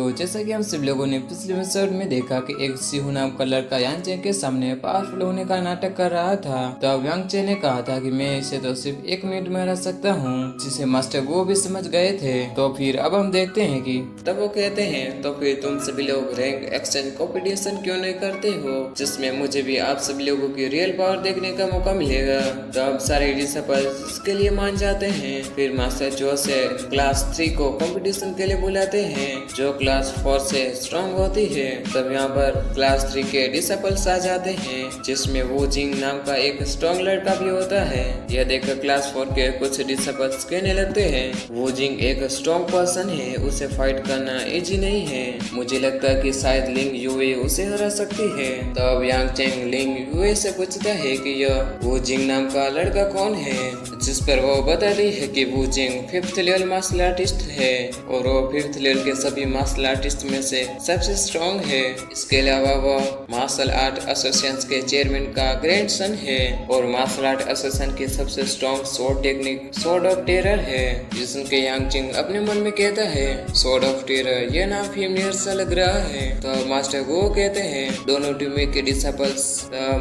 तो जैसा कि हम सब लोगों ने पिछले एपिसोड में देखा कि एक सिहू नाम का लड़का यांगचे के सामने पावरफुल होने का नाटक कर रहा था। तो अब यांगचे ने कहा था कि मैं इसे तो सिर्फ 1 मिनट में हरा सकता हूँ, जिसे मास्टर गो भी समझ गए थे। तो फिर अब हम देखते हैं कि तब वो कहते हैं तो फिर तुम सभी लोग रैंक एक्सचेंज कॉम्पिटिशन क्यों नहीं करते हो, जिसमें मुझे भी आप सभी लोगों की रियल पावर देखने का मौका मिलेगा। तो अब सारे डिसिपल्स इसके लिए मान जाते हैं। फिर मास्टर जो से क्लास 3 को कंपटीशन के लिए बुलाते हैं, जो क्लास 4 से स्ट्रॉन्ग होती है। तब यहाँ पर क्लास 3 के डिसिपल्स आ जाते हैं, जिसमें वो जिंग नाम का एक स्ट्रॉन्ग लड़का भी होता है। यह देखकर क्लास 4 के कुछ डिसिपल्स कहने लगते हैं वो जिंग एक स्ट्रॉन्ग पर्सन है, उसे फाइट करना इजी नहीं है। मुझे लगता है कि शायद लिंग यूए उसे हरा सकती है। तब यांगचेंग लिंग यूए से पूछता है कि यह वो जिंग नाम का लड़का कौन है, जिस पर वो बताती है कि वो जिंग 5th लेवल मार्शल आर्टिस्ट है और वो 5th लेवल के सभी मार्शल आर्टिस्ट में से सबसे स्ट्रॉन्ग है। इसके अलावा वो मार्शल आर्ट एसोसिएशन के चेयरमैन का ग्रैंडसन है और मार्शल आर्ट एसोसिएशन की सबसे strong sword technique sword of terror है। जिसके यांगचिंग अपने मन में कहता है स्वॉर्ड ऑफ टेरर, यह नाम फेमिलियर सा लग रहा है। तो मास्टर गो कहते हैं दोनों टीम के डिसिपल्स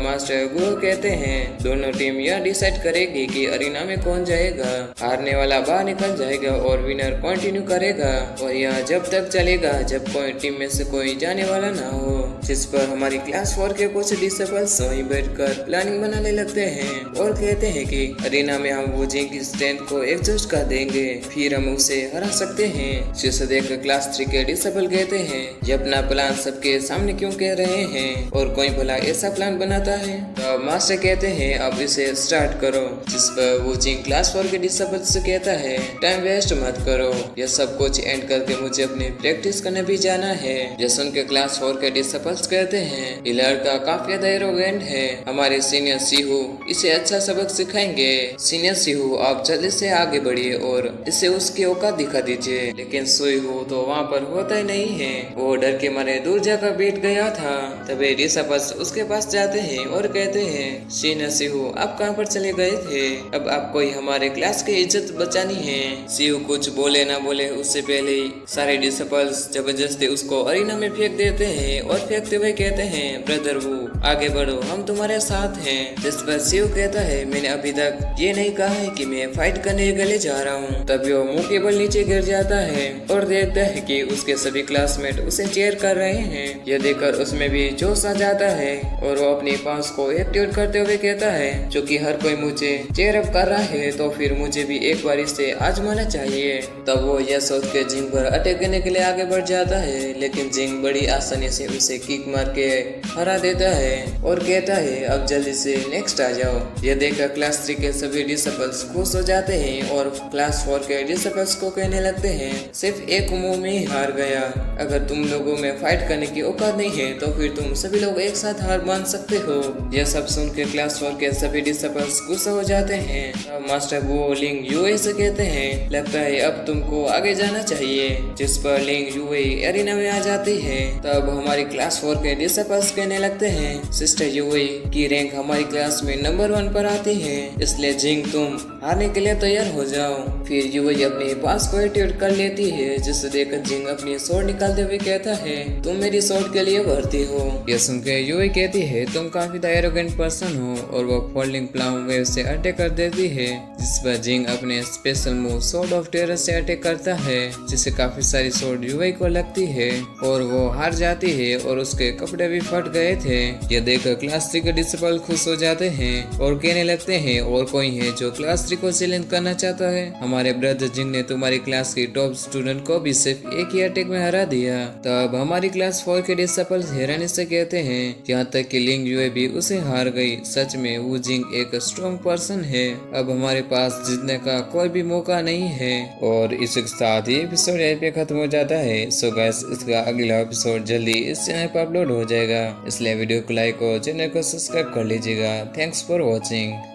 मास्टर गो कहते हैं दोनों टीम यह डिसाइड करेगी कि अरीना में कौन जाएगा। हारने वाला बाहर निकल जाएगा और विनर कंटिन्यू करेगा, और यह जब तक चलेगा जब कोई टीम में से कोई जाने वाला ना हो। जिस पर हमारी क्लास 4 के कुछ डिसिपल्स वहीं बैठकर प्लानिंग बनाने लगते हैं और कहते हैं कि अरीना में हम वो जिंग की स्ट्रेंथ को एडजस्ट कर देंगे, फिर हम उसे हरा सकते हैं। जिसे देखकर क्लास 3 के डिसिपल कहते हैं ये अपना प्लान सबके सामने क्यों कह रहे हैं, और कोई भला ऐसा प्लान बनाता है। तो मास्टर कहते हैं अब इसे स्टार्ट करो। जिस पर वो जिंग क्लास 4 के डिसिपल से कहता है टाइम वेस्ट मत करो, यह सब कुछ एंड करके मुझे अपनी प्रैक्टिस करने भी जाना है। जैसे उनके क्लास 4 के डिसिपल्स कहते हैं ये लड़का काफी ज्यादा एरोगेंट है, हमारे सीनियर सीहू इसे अच्छा सबक सिखाएंगे। सीनियर सीहू आप जल्दी से आगे बढ़िए और इसे उसकी औकात दिखा दीजिए। लेकिन सीहू तो वहाँ पर होता ही नहीं है, वो डर के मारे दूर जाकर बैठ गया था। तभी डिसिपल्स उसके पास जाते हैं और कहते हैं सीनियर सीहू आप कहाँ पर चले गए थे, अब आपको ही हमारे क्लास की इज्जत बचानी है। सीहू कुछ बोले ना बोले उससे पहले ही सारे डिसिपल्स जबरदस्ती उसको अरीना में फेंक देते हैं और फेंकते हुए कहते हैं ब्रदर वो आगे बढ़ो, हम तुम्हारे साथ हैं। जिस पर सीहू कहता है मैंने अभी तक ये नहीं कहा है कि मैं फाइट करने के लिए जा रहा हूँ। तभी वो मुंह के बल नीचे गिर जाता है और देखता है कि उसके सभी क्लासमेट उसे चेयर कर रहे हैं। यह देखकर उसमें भी जोश आ जाता है और वो अपनी पास को एक्टिवेट करते हुए कहता है जो कि हर कोई मुझे चेयर अप कर रहा है तो फिर मुझे भी एक बार इसे आजमाना चाहिए। तब वो यह सोच के जिंग पर अटैक करने के लिए आगे बढ़ जाता है, लेकिन जिंग बड़ी आसानी से उसे किक मार के हरा देता है और कहता है अब जल्दी से नेक्स्ट आ जाओ। यह देखकर क्लास 3 के सभी डिसिपल्स खुश हो जाते हैं और क्लास 4 के डिसिपल्स को कहने लगते हैं सिर्फ एक मुंह में ही हार गया, अगर तुम लोगों में फाइट करने की औकात नहीं है तो फिर तुम सभी लोग एक साथ हार मान सकते हो। यह सब सुन के क्लास 4 के सभी डिसिपल्स गुस्सा हो जाते हैं। मास्टर वो लिंग यूए से कहते हैं लगता है अब तुमको आगे जाना चाहिए। जिस पर लिंग यूए एरिना में आ जाती है। तब हमारी क्लास 4 के डिसिपल्स कहने लगते हैं सिस्टर यूए की रैंक हमारी क्लास में नंबर 1 पर आती है, इसलिए जिंग तुम हारने के लिए तैयार हो जाओ। फिर यूए अपने पास को एक्टिवेट कर लेती है, जिसे देखकर जिंग अपनी स्वॉर्ड निकालते हुए कहता है तुम मेरी स्वॉर्ड के लिए भर्ती हो। यह सुनकर यूए कहती है तुम काफी एरोगेंट पर्सन हो, और वो फोल्डिंग प्लाम वेव से अटैक कर देती है। जिस पर जिंग अपने special move sword of terror से अटैक करता है, जिससे काफी सारी स्वॉर्ड यूए को लगती है और वो हार जाती है और उसके कपड़े भी फट गए थे। यह देखकर क्लास 3 के डिसिपल खुश हो जाते हैं और कहने लगते हैं और कोई है जो क्लास 3 को चैलेंज करना चाहता है। हमारे ब्रदर जिंग ने तुम्हारी क्लास की टॉप स्टूडेंट को भी सिर्फ एक ही अटैक में हरा दिया। तब हमारी क्लास 4 के डिसिपल हैरानी से कहते हैं यहाँ तक कि लिंग यूए भी उसे हार गई। सच में वो जिंग एक स्ट्रॉन्ग पर्सन है, अब हमारे पास जीतने का कोई भी मौका नहीं है। और इसके साथ ही एपिसोड यहीं पे खत्म हो जाता है। सो गाइस इसका अगला एपिसोड जल्दी इस चैनल पर अपलोड हो जाएगा, इसलिए वीडियो को लाइक और चैनल को सब्सक्राइब कर लीजिएगा। Thanks for watching.